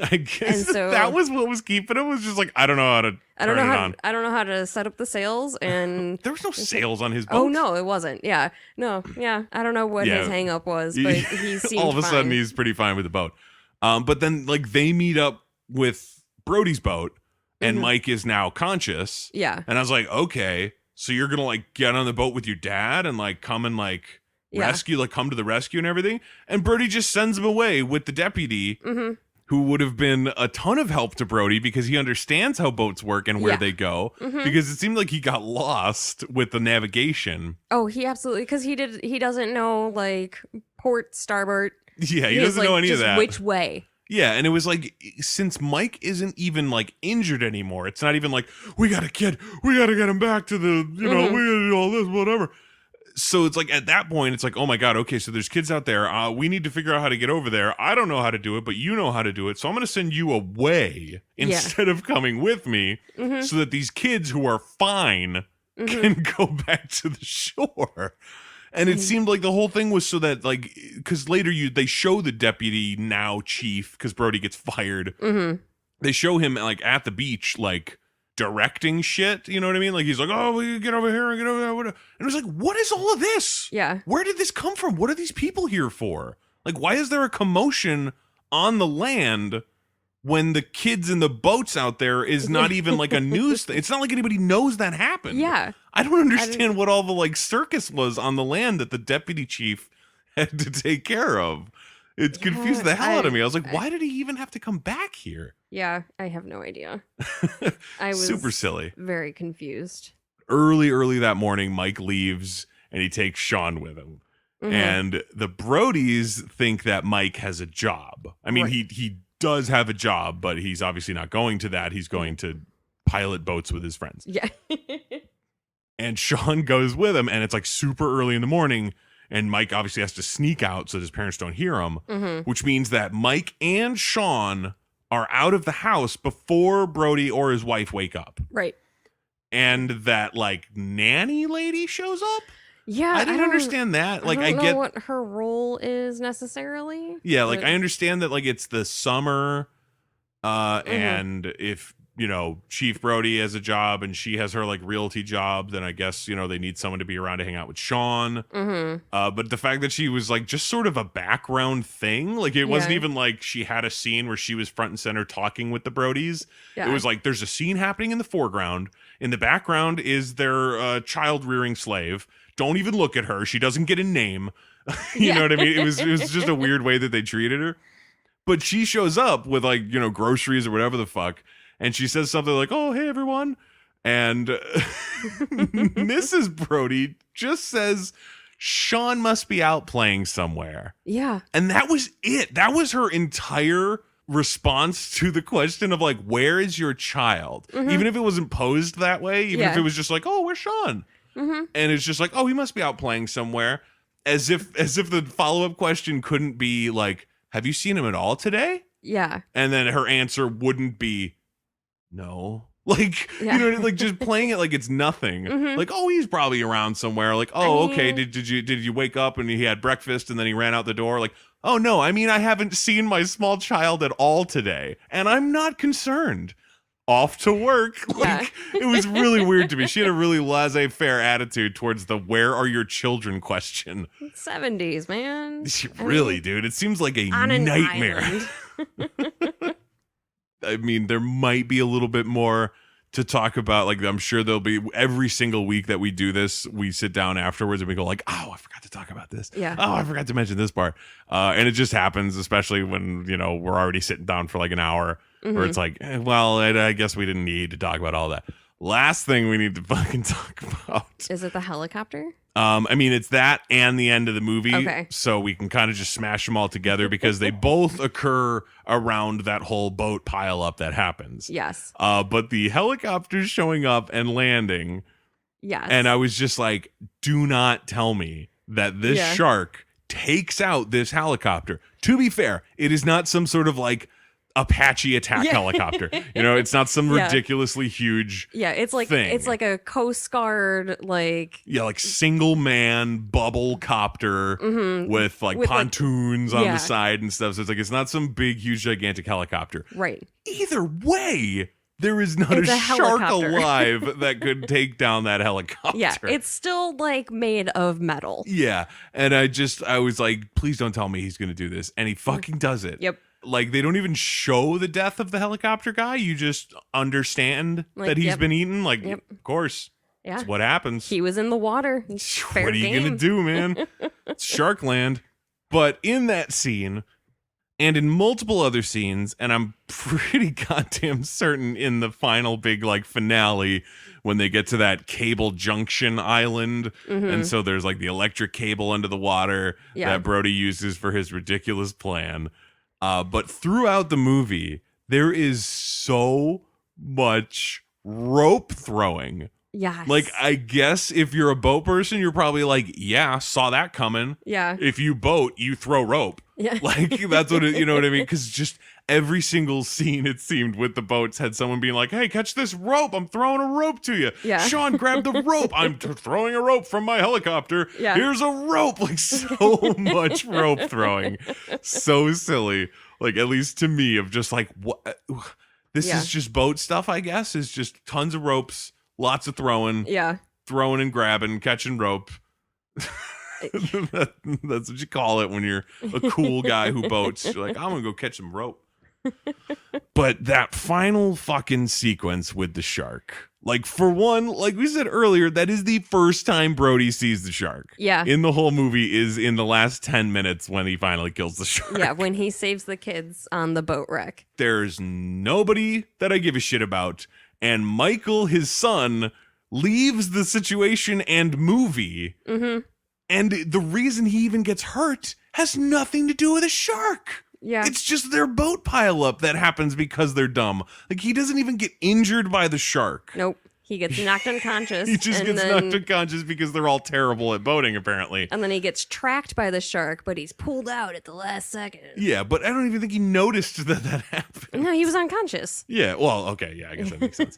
I guess that was what was keeping him. Was just like, I don't know how to turn it on. I don't know how to set up the sails, and there was no sails on his boat. Oh no, it wasn't. Yeah, no, yeah. I don't know what his hang up was, but he seemed all of a fine. sudden he's pretty fine with the boat. But then like they meet up with Brody's boat, and Mike is now conscious. Yeah, and I was like, okay, so you're gonna like get on the boat with your dad and like come and like. Rescue, like come to the rescue and everything. And Brody just sends him away with the deputy who would have been a ton of help to Brody because he understands how boats work and where they go. Because it seemed like he got lost with the navigation. Oh, he absolutely, because he doesn't know like port, starboard. Yeah, he doesn't know any of that. Which way. Yeah, and it was like, since Mike isn't even like injured anymore, it's not even like, we got a kid, we got to get him back to the, you know, we got to do all this, whatever. So it's like at that point, it's like, oh my God, okay, so there's kids out there. We need to figure out how to get over there. I don't know how to do it, but you know how to do it. So I'm going to send you away instead of coming with me so that these kids who are fine can go back to the shore. And it seemed like the whole thing was so that, like, because later they show the deputy, now chief, because Brody gets fired. They show him like at the beach, like, directing shit, you know what I mean? Like he's like, oh, we get over here and get over there. And it was like, what is all of this? Yeah. Where did this come from? What are these people here for? Like, why is there a commotion on the land when the kids in the boats out there is not even like a news thing? It's not like anybody knows that happened. Yeah. I don't understand what all the like circus was on the land that the deputy chief had to take care of. It confused the hell out of me. I was like, why did he even have to come back here? Yeah, I have no idea. I was super silly. Very confused. Early that morning, Mike leaves and he takes Sean with him. And the Brodies think that Mike has a job. I mean, he does have a job, but he's obviously not going to that. He's going to pilot boats with his friends. Yeah. And Sean goes with him, and it's like super early in the morning. And Mike obviously has to sneak out so his parents don't hear him, which means that Mike and Sean are out of the house before Brody or his wife wake up. Right. And that like nanny lady shows up. Yeah. I didn't understand that. Like, I don't know get what her role is necessarily. Yeah. Like I understand that like it's the summer and if, you know, Chief Brody has a job and she has her like realty job, then I guess, you know, they need someone to be around to hang out with Sean. But the fact that she was like just sort of a background thing, like it wasn't even like she had a scene where she was front and center talking with the Brodies. It was like there's a scene happening in the foreground. In the background is their child rearing slave. Don't even look at her. She doesn't get a name. You know what I mean? It was just a weird way that they treated her. But she shows up with like, you know, groceries or whatever the fuck. And she says something like, oh, hey, everyone. And Mrs. Brody just says, Sean must be out playing somewhere. Yeah. And that was it. That was her entire response to the question of like, where is your child? Even if it wasn't posed that way, even if it was just like, oh, where's Sean? And it's just like, oh, he must be out playing somewhere. As if the follow-up question couldn't be like, have you seen him at all today? Yeah. And then her answer wouldn't be, no. Like, you know, like just playing it like it's nothing. Like, oh, he's probably around somewhere. Like, oh, okay, did you wake up and he had breakfast and then he ran out the door? Like, oh no, I mean, I haven't seen my small child at all today, and I'm not concerned. Off to work. Like, it was really weird to me. She had a really laissez-faire attitude towards the "where are your children" question. 70s, man. Really, dude. It seems like a nightmare. I mean, there might be a little bit more to talk about, like, I'm sure there'll be every single week that we do this, we sit down afterwards and we go like, oh, I forgot to talk about this. Yeah. Oh, I forgot to mention this part. And it just happens, especially when, you know, we're already sitting down for like an hour where it's like, well, I guess we didn't need to talk about all that. Last thing we need to fucking talk about. Is it the helicopter? I mean, it's that and the end of the movie. Okay. So we can kind of just smash them all together because they both occur around that whole boat pile up that happens. Yes. But the helicopter showing up and landing. Yes. And I was just like, do not tell me that this shark takes out this helicopter. To be fair, it is not some sort of like Apache attack helicopter. You know, it's not some ridiculously huge it's like thing. It's like a Coast Guard like single man bubble copter with pontoons on the side and stuff. So it's like it's not some big huge gigantic helicopter. Right. Either way, there is not a shark alive that could take down that helicopter. Yeah, it's still like made of metal. Yeah. And I was like, please don't tell me he's gonna do this. And he fucking does it. Yep. Like, they don't even show the death of the helicopter guy. You just understand that he's been eaten. Like, of course. Yeah. It's what happens. He was in the water. Fair what are you going to do, man? It's Sharkland. But in that scene, and in multiple other scenes, and I'm pretty goddamn certain in the final big, like, finale, when they get to that cable junction island, and so there's, like, the electric cable under the water that Brody uses for his ridiculous plan. But throughout the movie, there is so much rope throwing. Yes. Like, I guess if you're a boat person, you're probably like, yeah, saw that coming. Yeah. If you boat, you throw rope. Yeah. Like, that's what it, you know what I mean? Because just every single scene, it seemed, with the boats had someone being like, hey, catch this rope. I'm throwing a rope to you. Yeah. Sean, grab the rope. I'm throwing a rope from my helicopter. Yeah. Here's a rope. Like, so much rope throwing. So silly. Like, at least to me, of just like, what? This is just boat stuff, I guess. Is just tons of ropes, lots of throwing. Yeah. Throwing and grabbing, catching rope. That's what you call it when you're a cool guy who boats. You're like, I'm gonna go catch some rope. But that final fucking sequence with the shark, like, for one, like we said earlier, that is the first time Brody sees the shark. Yeah. In the whole movie is in the last 10 minutes when he finally kills the shark. Yeah, when he saves the kids on the boat wreck. There's nobody that I give a shit about, and Michael, his son, leaves the situation and movie. And the reason he even gets hurt has nothing to do with a shark. Yeah. It's just their boat pile up that happens because they're dumb. Like, he doesn't even get injured by the shark. Nope. He gets knocked unconscious. He just gets knocked unconscious because they're all terrible at boating, apparently. And then he gets tracked by the shark, but he's pulled out at the last second. Yeah, but I don't even think he noticed that happened. No, he was unconscious. Yeah, well, okay, yeah, I guess that makes sense.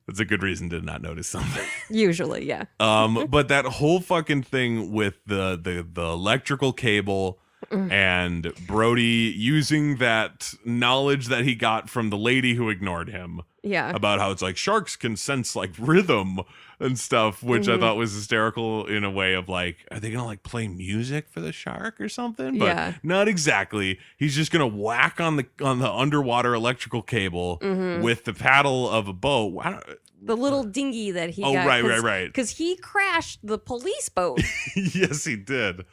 That's a good reason to not notice something. Usually, yeah. But that whole fucking thing with the electrical cable and Brody using that knowledge that he got from the lady who ignored him. Yeah. About how it's like sharks can sense like rhythm and stuff, which I thought was hysterical in a way of like, are they gonna like play music for the shark or something? But not exactly. He's just gonna whack on the underwater electrical cable with the paddle of a boat. The little dinghy that he got. Right. Because he crashed the police boat. Yes, he did.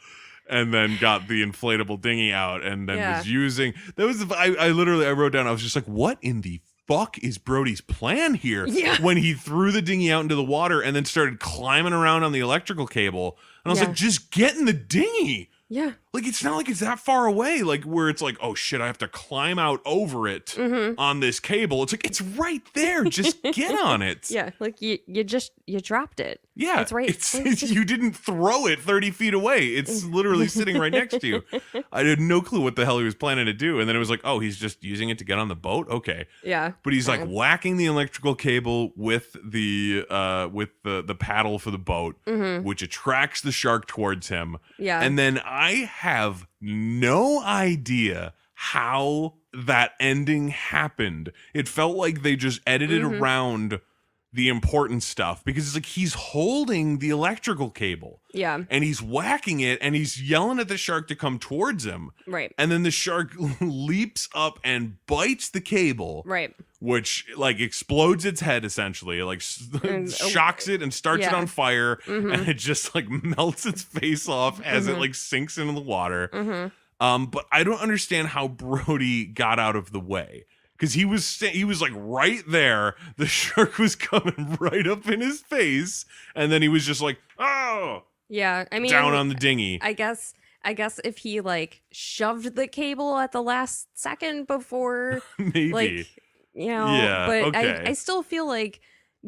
And then got the inflatable dinghy out and then was using that was I literally wrote down, I was just like, what in the fuck is Brody's plan here? Yeah. When he threw the dinghy out into the water and then started climbing around on the electrical cable. And I was like, just get in the dinghy. Yeah. Like, it's not like it's that far away, like where it's like, oh shit, I have to climb out over it on this cable. It's like, it's right there. Just get on it. Yeah. Like you dropped it. Yeah. It's right. You didn't throw it 30 feet away. It's literally sitting right next to you. I had no clue what the hell he was planning to do. And then it was like, oh, he's just using it to get on the boat. Okay. Yeah. But he's like whacking the electrical cable with the paddle for the boat, which attracts the shark towards him. Yeah. And then I have no idea how that ending happened. It felt like they just edited around the important stuff, because it's like he's holding the electrical cable. Yeah. And he's whacking it and he's yelling at the shark to come towards him. Right. And then the shark leaps up and bites the cable. Right. Which like explodes its head essentially, like shocks it and starts it on fire, and it just like melts its face off as it like sinks into the water. But I don't understand how Brody got out of the way, because he was like right there. The shark was coming right up in his face, and then he was just like, oh, yeah. I mean, down on the dinghy. I guess if he like shoved the cable at the last second before, maybe. Like, you know, yeah, but okay. I still feel like,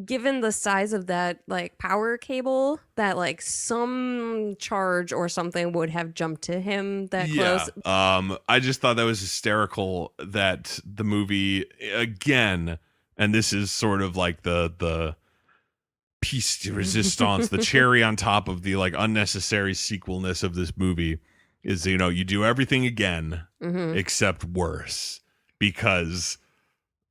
given the size of that like power cable, that like some charge or something would have jumped to him that close. I just thought that was hysterical that the movie, again, and this is sort of like the piece de resistance, the cherry on top of the like unnecessary sequelness of this movie, is, you know, you do everything again except worse, because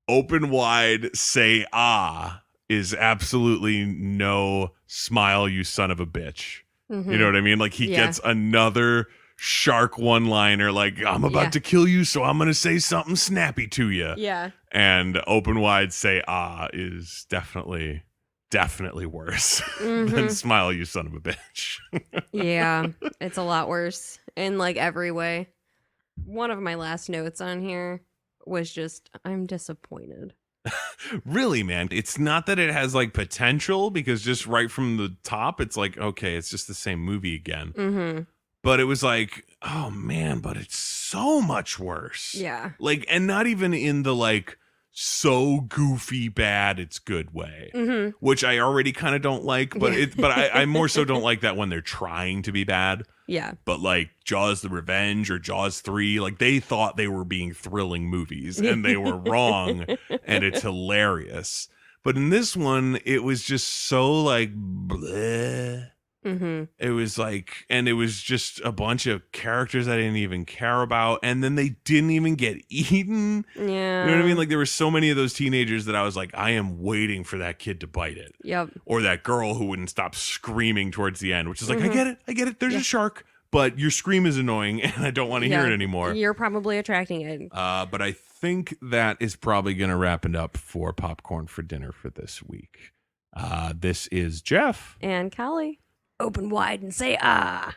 open wide say ah is absolutely no smile, you son of a bitch. You know what I mean? Like he gets another shark one-liner, like, I'm about to kill you, so I'm gonna say something snappy to you. Yeah. And open wide say ah is definitely worse than smile, you son of a bitch. Yeah, it's a lot worse in like every way. One of my last notes on here was just, I'm disappointed. Really, man. It's not that it has like potential, because just right from the top, it's like, okay, it's just the same movie again. But it was like, oh man, but it's so much worse. Yeah. Like, and not even in the like so goofy bad it's good way, which I already kind of don't like, but I more so don't like that when they're trying to be bad. Yeah. But like Jaws the Revenge or Jaws 3, like they thought they were being thrilling movies and they were wrong, and it's hilarious. But in this one, it was just so like bleh. It was like, and it was just a bunch of characters I didn't even care about, and then they didn't even get eaten. Yeah. You know what I mean? Like there were so many of those teenagers that I was like, I am waiting for that kid to bite it. Yep. Or that girl who wouldn't stop screaming towards the end, which is like, I get it. There's a shark, but your scream is annoying and I don't want to hear it anymore. You're probably attracting it. But I think that is probably going to wrap it up for Popcorn for Dinner for this week. This is Jeff. And Callie. Open wide and say ah.